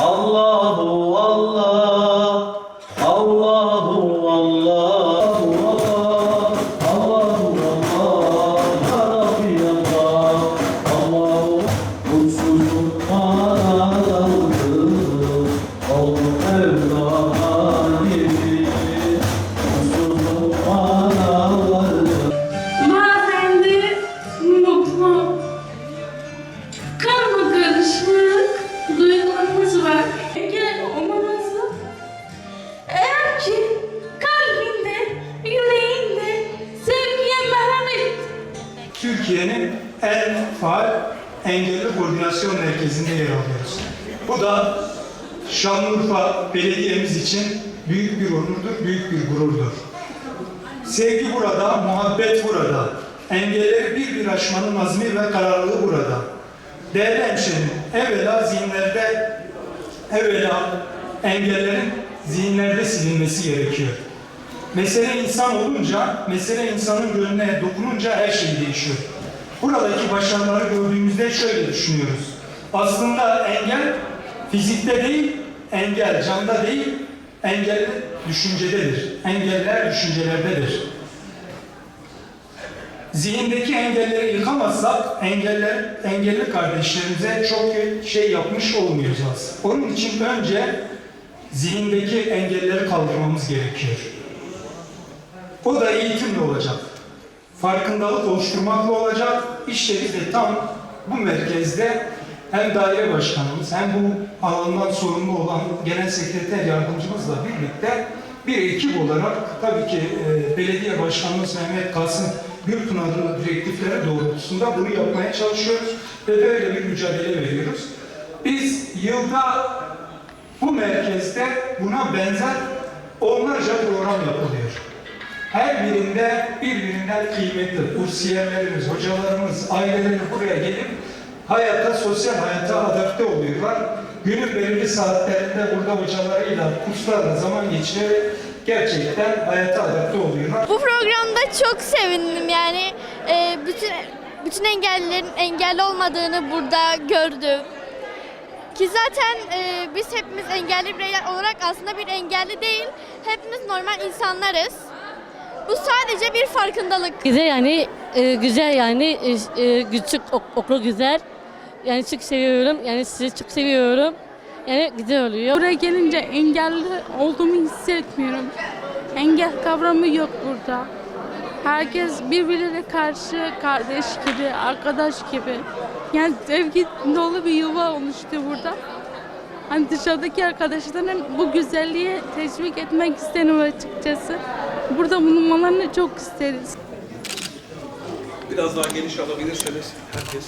Allahu Allah, Allahu Allah, Allahu Allah, Ya Rabbi Allah, Allahu kursuzum ağladım, oldum evladim, kursuzum ağladım. Bazen de mutlu, karma karışık duygularımız var. Engel olmaması eğer ki kalbinde, yüreğinde sevgiye merhamet. Türkiye'nin en faal engelli koordinasyon merkezinde yer alıyoruz. Bu da Şanlıurfa Belediye'miz için büyük bir onurdur, büyük bir gururdur. Sevgi burada, muhabbet burada. Engelleri bir aşmanın azmi ve kararlılığı burada. Değerli hemşehrim, evvela engellerin zihinlerde silinmesi gerekiyor. Mesele insan olunca, mesele insanın gönlüne dokununca her şey değişiyor. Buradaki başarıları gördüğümüzde şöyle düşünüyoruz. Aslında engel fizikte değil, engel canda değil, engel düşüncededir. Engeller düşüncelerdedir. Zihindeki engelleri yıkamazsak engelli kardeşlerimize çok şey yapmış olmayacağız. Onun için önce zihindeki engelleri kaldırmamız gerekiyor. O da eğitimle olacak. Farkındalık oluşturmakla olacak. İşte biz de tam bu merkezde hem daire başkanımız hem bu alandan sorumlu olan genel sekreter yardımcımızla birlikte bir ekip olarak tabii ki belediye başkanımız Mehmet Kasım Gürpınar'ın direktifleri doğrultusunda bunu yapmaya çalışıyoruz ve böyle bir mücadele veriyoruz. Biz yılda bu merkezde buna benzer onlarca program yapılıyor. Her birinde birbirinden kıymetli kursiyerlerimiz, hocalarımız, aileleri buraya gelip sosyal hayata adapte oluyorlar. Günün belirli saatlerinde burada hocalarıyla, kurslarla zaman geçirerek gerçekten hayata adapte oluyorlar. Bu programda çok sevindim yani bütün engellilerin engelli olmadığını burada gördüm. Ki zaten biz hepimiz engelli bireyler olarak aslında bir engelli değil, hepimiz normal insanlarız. Bu sadece bir farkındalık. Güzel yani, güzel yani, küçük okul güzel. Yani çok seviyorum, yani sizi çok seviyorum. Yani güzel oluyor. Buraya gelince engelli olduğumu hissetmiyorum. Engel kavramı yok burada. Herkes birbirine karşı kardeş gibi, arkadaş gibi. Yani sevgi dolu bir yuva oluştu burada. Hani dışarıdaki arkadaşların bu güzelliği teşvik etmek isterim açıkçası. Burada bulunmalarını çok isteriz. Biraz daha geniş alabilirseniz herkes.